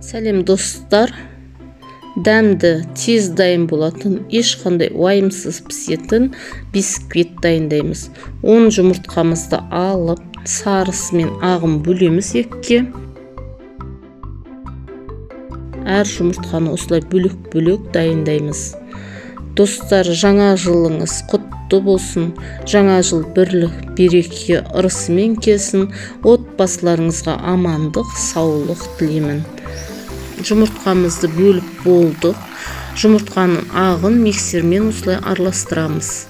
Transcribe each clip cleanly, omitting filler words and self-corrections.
Сәлем достар, дәмді, тез дайын болатын, ешқандай уайымсыз пісетін бисквит дайындаймыз. 10 жұмыртқамызды алып, сарысы мен ағын бөлеміз екіге. Әр жұмыртқаны осылай бөлек-бөлек дайындаймыз. Достар, жаңа жылыңыз құтты болсын, жаңа жыл бірлік, береке, ырысымен келсін, отбасыларыңызға амандық, саулық тілеймін. Жұмыртқамызды бөліп болдық. Жұмыртқаның ағын миксермен осылай араластырамыз.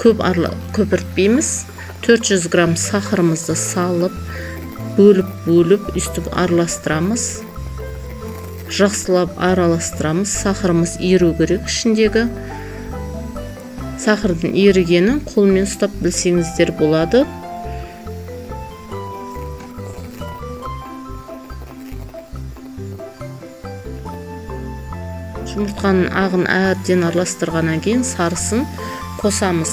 Көпіртпейміз. 400 грамм сахарымызды салып, бөліп үстіп араластырамыз. Жақсылап араластырамыз. Сахарымыз еру керек ішіндегі. Сахардың ерігенін қолмен ұстап білсеңіздер болады. Жұмыртқаның ағын әбден араластырғаннан кейін сарысын қосамыз.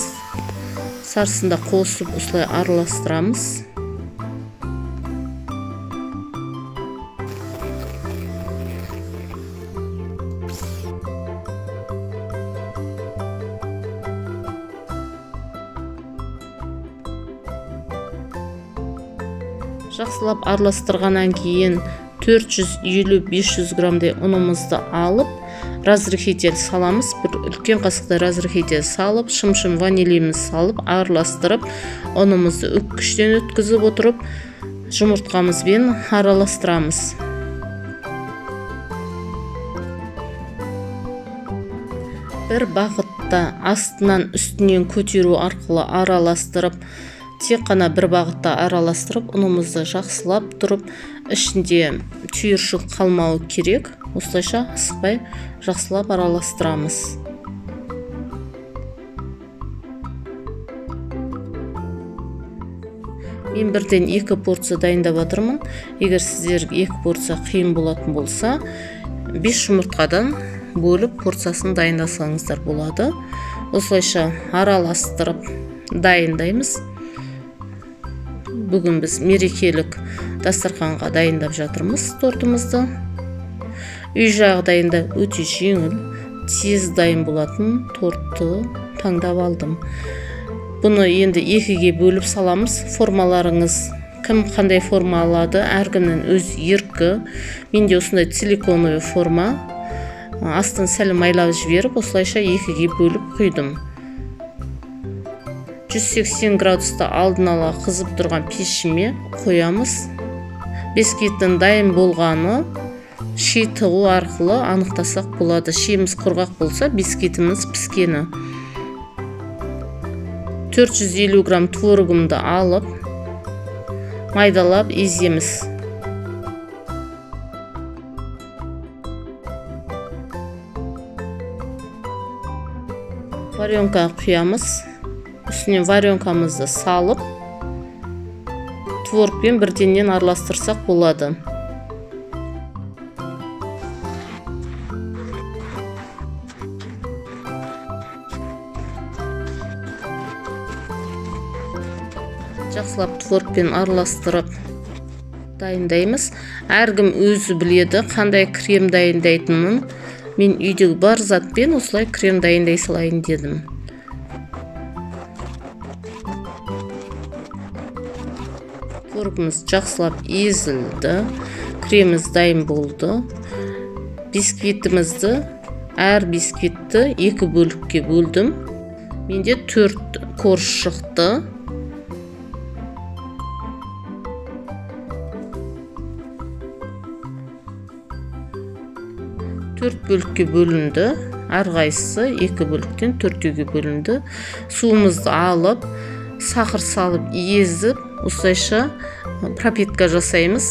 Сарысында қосып осылай араластырамыз. Жақсылап араластырғаннан кейін 450-500 граммдай ұнымызды алып, разрыхитель саламыз. Бір үлкен қасықта разрыхитель салып, шым-шым ванилиміз салып, араластырып, ұнымызды үккіштен өткізіп отырып, жұмыртқамызбен араластырамыз. Бір бағытта астынан үстінен көтеру арқылы араластырып, тек қана бір бағытта араластырып, ұнымызды жақсылап тұрып, ішінде түйіршік қалмауы керек. Осылайша асықпай жақсылап араластырамыз. Мен бірден 2 порция дайындап отырмын. Егер сіздерге 2 порция қиын болатын болса, 5 жұмыртқадан бөліп порциясын дайындасаңыздар болады. Осылайша араластырып дайындаймыз. Бүгін біз мерекелік дастарханға дайындап жатырмыз тортымызды. Үй жағдайында өте жеңіл, тез дайын болатын тортты таңдап алдым. Бұны енді 2-ге бөліп саламыз. Формаларыңыз кім қандай форма алады, әркімнің өз еркі. Менде осындай силиконовый форма. Астын сәл майлап жіберіп, осылайша 2-ге бөліп құйдым. 180 градуста алдын ала қызып тұрған пешіме қоямыз. Бисквиттің дайын болғаны ши тығу арқылы анықтасақ болады. Шиіміз құрғақ болса, бисквитіміз піскені. 450 грамм творогымды алып, майдалап еземіз. Варенка құямыз. Үстіне варенкамызды салып, творогпен бірденнен араластырсақ болады. Жақсылап творогпен араластырып дайындаймыз. Әркім өзі біледі, қандай крем дайындайтынын. Мен үйдегі бар затпен осылай крем дайындай салайын дедім. Творогымыз жақсылап езілді, креміміз дайын болды. Бисквитімізді, әр бисквитті 2 бөлікке бөлдім. Менде 4 корж шықты. Төрт бөлікке бөлінді. Әрқайсысы 2 бөліктен 4-ге бөлінді. Суымызды алып, сахар салып езіп, осылайша пропитка жасаймыз.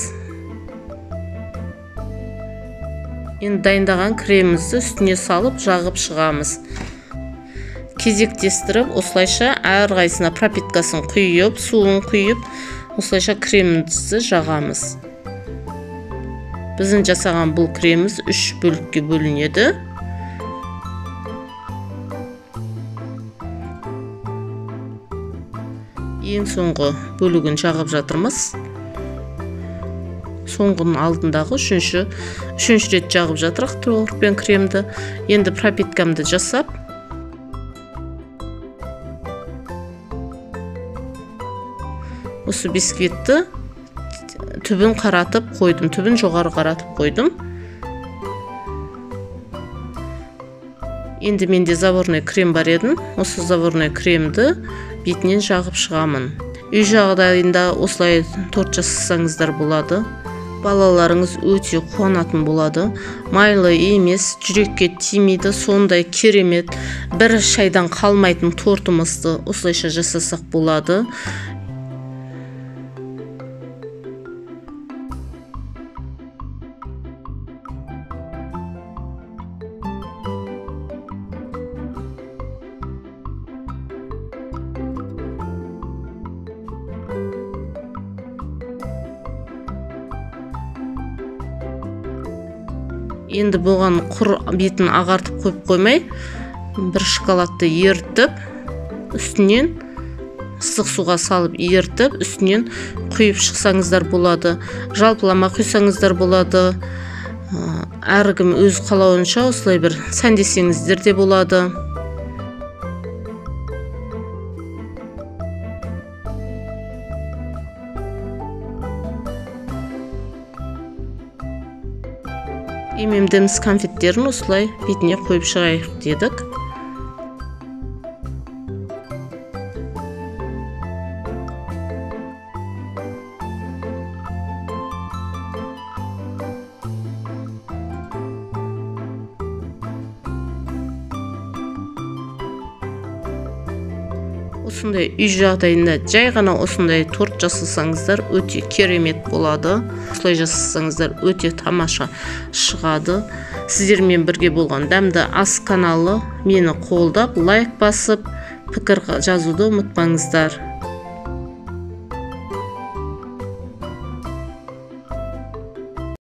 Енді дайындаған кремімізді үстіне салып, жағып шығамыз. Кезектестіріп, осылайша әрқайсына пропиткасын құйып, суын құйып, осылайша кремімізді жағамыз. Біздің жасаған бұл креміміз 3 бөлікке бөлінеді. Ең соңғы бөлігін жағып жатырмыз. соңғының алдындағы үшінші рет жағып жатырық творогпен кремді. Енді пропиткамды жасап, осы бисквитті түбін қаратып қойдым, түбін жоғары қаратып қойдым. Енді менде заварной крем бар еді. Осы заварной кремді бетінен жағып шығамын. Үй жағдайында осылай торт жасасаңыздар болады. Балаларыңыз өте қуанатын болады. Майлы емес, жүрекке тимейді, сондай керемет, бір шайдан қалмайтын тортымызды осылайша жасасақ болады. Енді бұған құр бетін ағартып қойып қоймай, бір шоколадты ерітіп, үстінен ыстық суға салып ерітіп, үстінен құйып шықсаңыздар болады. Жалпылама құйсаңыздар болады. Әркім өз қалауынша осылай бір сәндесеңіздер де болады. M&M's конфеттерін осылай бетіне қойып шығайық дедік. Осындай үй жағдайында жай ғана осындай торт жасасаңыздар өте керемет болады. Осылай жасасаңыздар өте тамаша шығады. Сіздермен бірге болған Дәмді ас каналы мені қолдап, лайк басып, пікір жазуды ұмытпаңыздар.